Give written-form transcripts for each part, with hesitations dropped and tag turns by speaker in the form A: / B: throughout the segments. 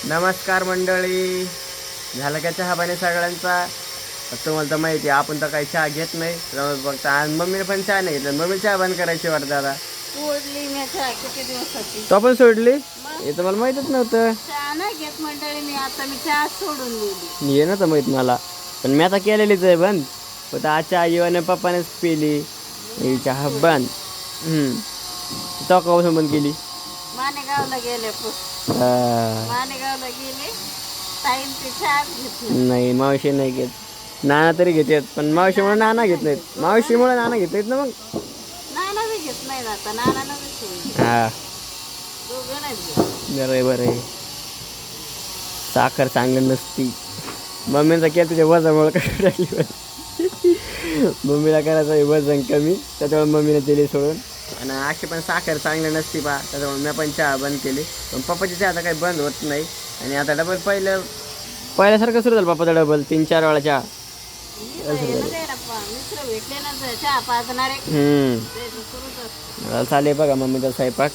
A: नमस्कार मंडळी, झालं का चहा पाणी सगळ्यांचा? तुम्हाला तर माहिती आहे आपण तर काही चहा घेत नाही, फक्त आणि मम्मीने पण चहा नाही घेतला. मम्मी चहा बंद करायची वाटतं आता.
B: सोडली मी चहा किती दिवसाची.
A: तो पण सोडली? हे तर मला माहितच नव्हतं.
B: चहा नाही घेत मंडळी मी, आता मी चहा सोडून दिली.
A: ये ना तर माहित मला, पण मी आता केलेलीच आहे बंद. पण आज चहा येऊन पप्पानेच पिली, ही चहा बंद. तो कवापासून बंद केली?
B: मानेगावला गेले मानेगावला गेले टाईम ते चहा घेतली.
A: नाही, मावशी नाही घेत. नाना तरी घेतात, पण मावशीमुळे नाना घेत नाहीत. मावशीमुळे नाना घेत नाहीत ना मग.
B: नाना बी घेत नाही आता, नाना नव्हे
A: हा
B: दोघं नाही घेत.
A: बरं आहे, बरं आहे. साखर चांगली नसती. मम्मीचा केलं तुझ्या वजनामुळे कशी राहिली. मम्मीला करायचं आहे वजन कमी, त्याच्यामुळे मम्मीने दिली सोडून. आणि अशी पण साखर चांगली नसती बा, त्याच्यामुळे मी पण चहा बंद केली. पण पप्पाची चहा आता काही बंद होत नाही. आणि आता डबल पहिल्यासारखं सुरू झालं पप्पाचा डबल 3-4 वेळा चहा.
B: मित्र भेटले ना चहा पाजणारे
A: चालेल बघा मम्मीचा स्वयंपाक.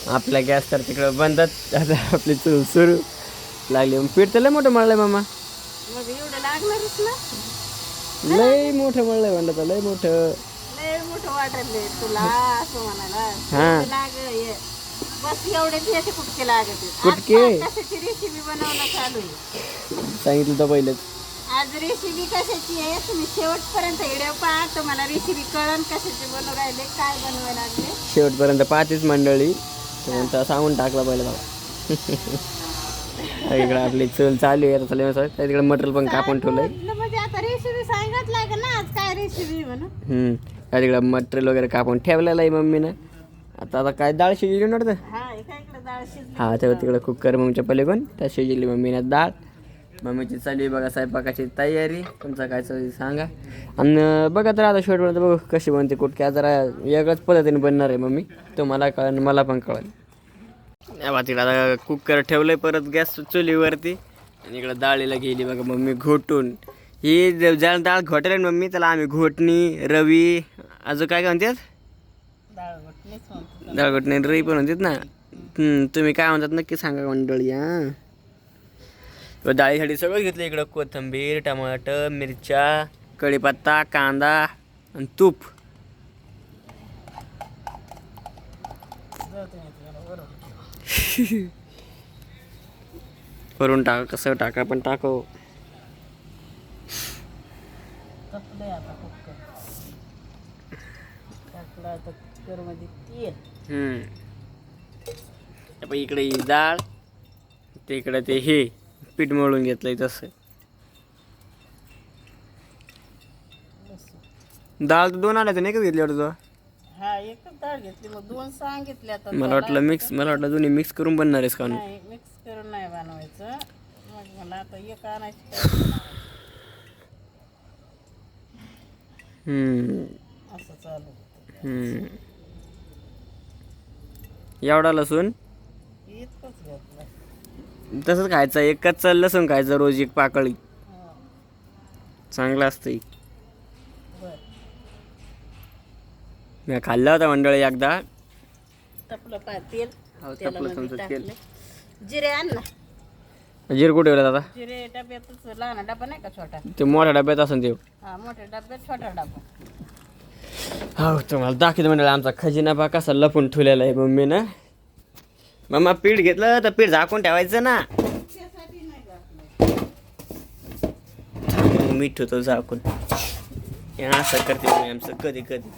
A: आपला गॅस तर तिकडं बंदच, आता आपली चूल सुरू लागली. मग पीठ तर लय मोठं मळलंय मामा.
B: मग एवढं लागणारच ना.
A: लय मोठं मळलंय म्हणलं तर, लय मोठं.
B: लय मोठं वाटले तुला असं म्हणायला.
A: हा.
B: बस एवढेच याचे कुटके लागत.
A: कुटके?
B: कशाची रेसिपी बनवणं चालू आहे.
A: सांगितलं तर पहिलेच.
B: आज रेसिपी कशाची आहे तुम्ही शेवटपर्यंत व्हिडिओ पहा, तुम्हाला रेसिपी कळण कशाची बनवू राहिले, काय बनवायला लागले.
A: शेवटपर्यंत पाहतेच मंडळी, तर सांगून टाकलं पहिलं बाबा. इकडे आपली चूल चालू आहे, तिकडे मटेरियल पण कापून ठेवलंय.
B: म्हणजे आता रेसिपी सांगत लागेल ना आज काय रेसिपी म्हणून.
A: तिकडे मटेरियल वगैरे कापून ठेवलेलं आहे मम्मीनं. आता काय डाळ शिजली नव्हतं. हा तेव्हा तिकडे कुकर मम्मीच्या पलीकडून त्या शिजली मम्मीनं डाळ. मम्मीची चालली बघा स्वयंपाकाची तयारी. तुमचा काय चालू सांगा. आणि बघा तर आता शेवटपर्यंत बघू कशी बनते कुटक्या. जरा वेगळ्याच पद्धतीने बनणार आहे मम्मी, तुम्हाला कळेल मला पण कळेल. तिकडे आता कुकर ठेवलंय परत गॅस चुलीवरती. आणि इकडं डाळीला गेली बघा मम्मी घोटून. ही ज्याला डाळ घोटले ना मम्मी, त्याला आम्ही घोटणी, रवी, अजून काय म्हणतात, डाळ घोटणी रवी पण म्हणतात ना. तुम्ही काय म्हणतात नक्की सांगा मंडळी. डाळीसाठी सगळं घेतलं. इकडं कोथिंबीर, टमाटर, मिरच्या, कढीपत्ता, कांदा आणि तूप. करून टाका, कसं टाका पण टाको. इकडे ही डाळ, ते इकडे ते हे पीठ मळून घेतलंय तसं. डाळ तर 2 आल्या नाही का घेतली वाटतं?
B: हा एकच डाळ घेतली, मग 2 सांगितल्या.
A: मला वाटलं दोन्ही मिक्स करून बनणार आहेस का?
B: नाही मिक्स करून नाही बनवायचं. मग मला आता एक आणायची असं चालू.
A: एवढा लसूण
B: इतकंच घेतलं.
A: तसंच खायचं, एकच लसूण खायचं रोज, एक पाकळी. चांगलं असतं. मी खाल्लं होतं मंडळी एकदा.
B: तपलं तेल,
A: तेल.
B: जिरे आण ना.
A: जिरे कुठे ठेवलं दादा?
B: जिरे डब्यातच, लहान डबा नाही का छोटा,
A: ते मोठ्या डब्यात असेल ते.
B: हा मोठ्या डब्यात छोटा डबा.
A: हो तुम्हाला दाखवतो मंडळी आमचा खजिना बा कसा लपून ठेवलेला आहे मम्मीनं. मम्मा पीठ घेतलं तर पीठ झाकून ठेवायचं ना. मीठ होतं झाकून. असं करते आमचं कधी कधी.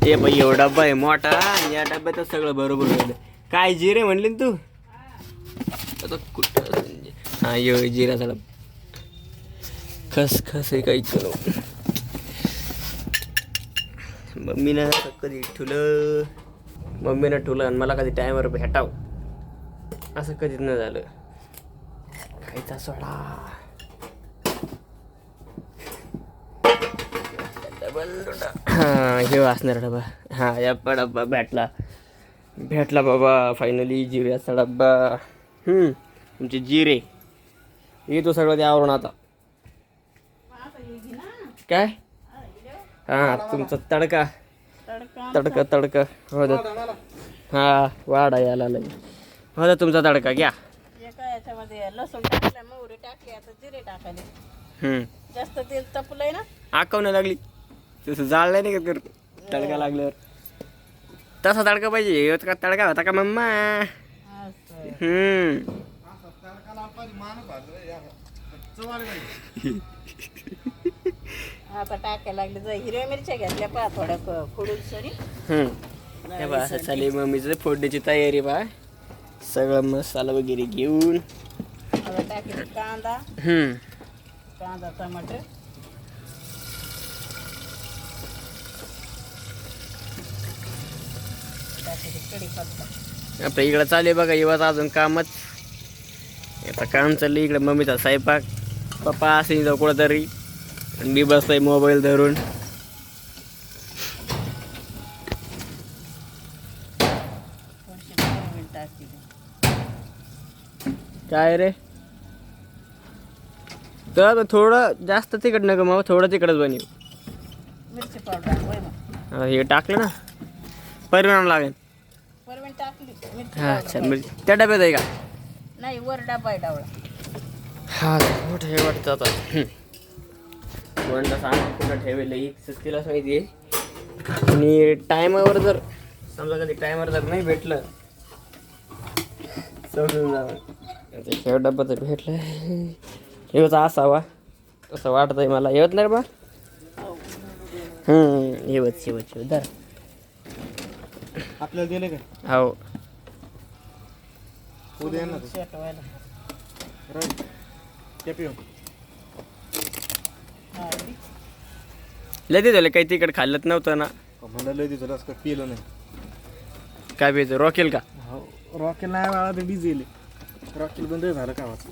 A: ते बाई एवढा डब्बा आहे मोठा, या डब्यातच सगळं बरोबर होईल. काय जिरे म्हणले तू? आता कुठं? हा यो जिराचा डब्बा. खस आहे काही करू. मम्मीनं कधी ठुलं, मम्मीनं ठुलं आणि मला कधी टायमवर भेटाव असं कधीच न झालं. खायचा सोडा. हां हे असणार डबा. हां या डब्बा भेटला बाबा फायनली. जिऱ्याचा डब्बा. तुमचे जिरे येतो सगळं त्यावरून आता. काय? हां तुमचा तडका हो हा वाडा याला लई माझा तुमचा तडका घ्या.
B: एका याच्यामध्ये लसूण टाकला, मोहरी टाकली, आता जिरे टाकाले. जास्त तेल तपलंय ना,
A: आकवणं लागली तसं जाळलं नाही का तडका लागल्यावर तसा तडका पाहिजे. का तडका होता का मम्मा?
B: असं. आता टाकायला लागले जर हिरव्या मिरच्या घेतल्या पहा थोड्या फोडून सरी.
A: हे बा असं चालेल मम्मीचं फोडण्याची तयारी बा. सगळं मसाला वगैरे घेऊन
B: आता टाकले कांदा, कांदा टमाटर, टाकले कढीपत्ता.
A: आपल्या इकडं चालू आहे बघा येवाच अजून कामच. आता काम चाललं इकडं मम्मीचा स्वयंपाक. पप्पा असेल जाऊ कुठं तरी आणि मी बसतोय मोबाईल धरून. काय रे तर थोडं जास्त तिखट नका मग थोडं तिखटच बनव.
B: मिरची पावडर होय मग
A: हे टाकलं ना परिणाम लागेल.
B: परवीन टाकली मिरची
A: हा
B: powder.
A: अच्छा मिरची त्या डब्यात आहे का?
B: नाही वर डबा आहे डावळा.
A: हा कुठं हे वाटतं आता वंडा सांग कुठं ठेवलं ही तिलाच माहिती आहे. आणि टायमावर जर समजा कधी टायमावर जर नाही भेटलं समजून जावं. शेवट डब्बा तर भेटलं हेवचा असावा असं वाटत आहे मला. येत नाही बा येवच शेवच शेवट धर
C: आपल्याला दिले का?
A: हो
C: उद्या येणार
B: शेटवायला. हा,
A: लय झालं काही तिकड खाल्लंच नव्हतं ना.
C: म्हणलं लय दिवस असं पिलं नाही.
A: काय प्यायचं रॉकेल का?
C: हो रॉकेल नाही बाळा ते डिझेल. रॉकेल बंद झालं का आवाज?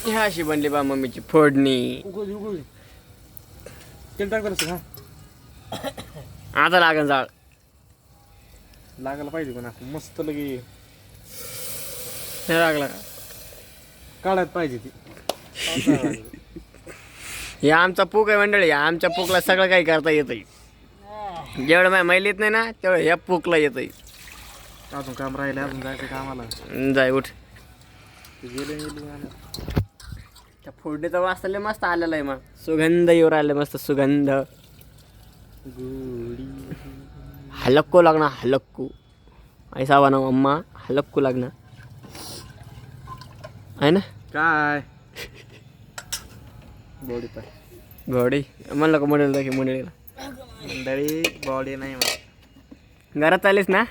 A: ह्या अशी बनली बा मम्मीची फोडणी.
C: उगवली उगवली तेल टाकलं हा
A: आता लागन जाळ
C: लागायला पाहिजे पण असं मस्त लगे
A: हे लागला का?
C: काढायला पाहिजे ती.
A: हे आमचा पूक आहे मंडळी. आमच्या पूकला सगळं काही करता येतंय. जेवढं माझ्या मैल येत नाही ना तेवढं ह्या पूकला येतंय.
C: अजून काम राहिलं अजून जायचं कामाला.
A: जाय उठ.
C: ते गेले
A: त्या फोडणीचा वास लय मस्त आलेला आहे. मग सुगंध येऊ राहिला मस्त सुगंध. हलक्को लागणार हलक्कू ऐसा बना अम्मा हलक्कू लागणार आहे ना.
C: काय बॉडी पाय
A: घोडी म्हणलं का मंडळी दाखी मंडळीला
C: मंडळी बॉडी नाही मला.
A: घरात आलीस ना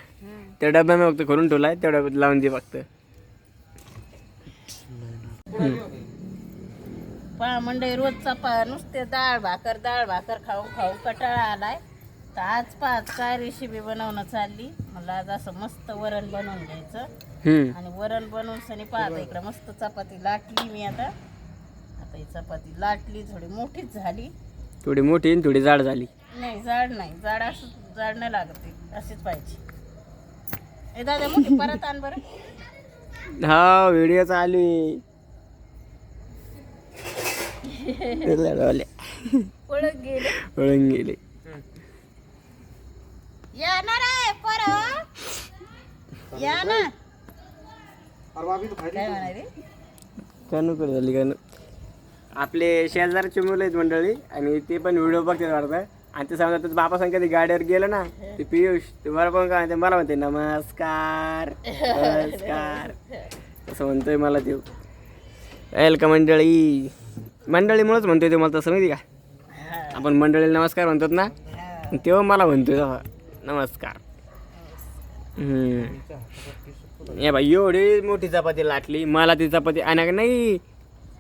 A: त्या डब्या मी फक्त करून ठेवलाय तेवढ्या लावून दे फक्त.
B: पहा मंडई रोजचा नुसते डाळ भाकर खाऊन खाऊन कटाळा आलाय. तर आज पाच काय रेसिपी बनवणं चालली. मला आज असं मस्त वरण बनवून घ्यायचं. आणि वरण बनवून सनी पाहता इकडं मस्त चपाती लाटली मी. आता ही चपाती लाटली थोडी मोठीच झाली.
A: थोडी मोठी आणि थोडी जाड झाली.
B: नाही जाड नाही जाड असं जाड नाही लागत ती अशीच पाहिजे. ए दादा मोठी परत आण बरं.
A: हा व्हिडिओ चालू
B: ओळख गेले
A: वळून गेले.
B: या ना रे परत या ना. काय म्हणाले
A: कानू कर झाली कानू. आपले शेजारचे मुलं आहेत मंडळी आणि ते पण व्हिडिओ बघतात वाटतं. आणि ते सांगतात बापा सांग कधी गाडीवर गेलं ना ते पियुष तुम्हाला पण काय मला म्हणते नमस्कार नमस्कार असं म्हणतोय मला ते. येईल का मंडळी मंडळीमुळेच म्हणतोय ते मला तसं माहिती का. आपण मंडळीला नमस्कार म्हणतात ना तेव्हा मला म्हणतोय नमस्कार. हे बाई एवढी मोठी चपाती लाटली मला ती चपाती आणि नाही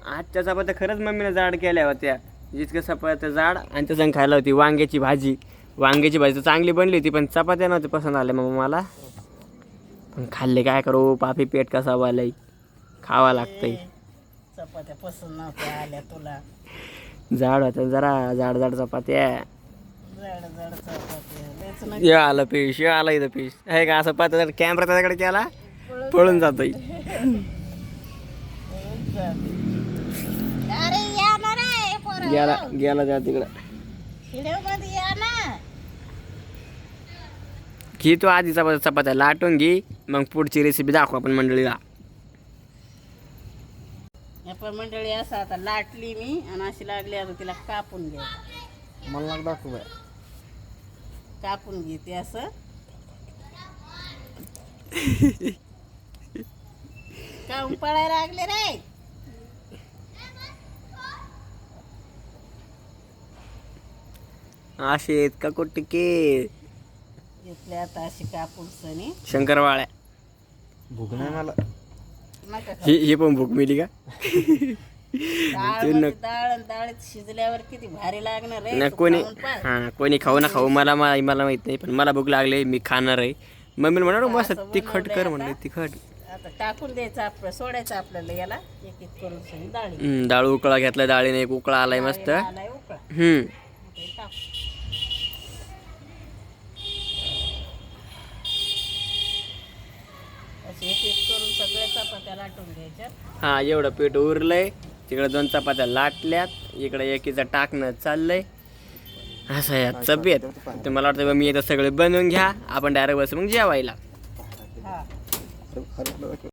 A: आजच्या चपात्या खरंच मम्मीने जाड केल्या होत्या. जितक्या चपात्या जाड आणि त्या संग खायला होती वांग्याची भाजी. वांग्याची भाजी तर चांगली बनली होती पण चपात्या नव्हती पसंत आल्या मग मला. पण खाल्ले काय करू पापी पेट कसा वालाय खावा लागतंय.
B: चपात्या पसंत नव्हत्या आल्या तुला.
A: जाड होत्या जरा जाड जाड चपात्या.
B: जड जड चपात्या
A: ये आलं पीस ये आलं इथं पीस आहे का. असं पाहता जर कॅमेरा त्याच्याकडे केला पळून जातोय.
B: अरे या ना रे पोरं.
A: गेला त्या तिकडं.
B: व्हिडिओ मध्ये या ना.
A: घे तू आधी चपात्या लाटून घे, मग पुढची रेसिपी दाखव आपण मंडळीला.
B: आपण मंडळी असं आता लाटली मी आणि अशी लागली, आता तिला कापून घ्या.
C: मला लाग दाखव बाय.
B: कापून घेते असं. काऊन पळायला लागले रे.
A: असे आहेत का कुठके
B: घेतले आता अशी कापून सनी.
A: शंकरवाळ्या.
C: भूक नाही मला.
B: नका खाऊ.
A: हे पण भूक मिली का?
B: डाळ मध्ये डाळ आणि डाळीत शिजल्यावर किती भारी लागणार रे.
A: नाही
B: तू
A: कोणी
B: खाऊन पाह.
A: हा कोणी खाऊ ना खाऊ, मला माहित नाही, पण मला भूक लागली, मी खाणार आहे. मम्मीला म्हणणार मस्त
B: असं
A: तिखट कर
B: बनवलंय
A: म्हणलं.
B: आता.
A: तिखट
B: आता टाकून द्यायचं आपलं, सोडायचं आपल्याला याला एक एक करून सनी डाळी.
A: डाळ उकळा घेतला, डाळीने एक उकळा आलाय मस्त.
B: आलाय उकळा.
A: हम्म
B: ते टाक. असे एक एक करून सगळ्या चपात्या लाटून घ्यायच्या.
A: हा एवढं पीठ उरलंय. तिकडे 2 चपात्या लाटल्यात, इकडे एकीचं टाकणं चाललंय. असं आहे आजचं बेत. तर मला वाटतं मी आता सगळे बनवून घ्या, आपण डायरेक्ट बस मग जेवायला.
B: हा.
C: हरपलं.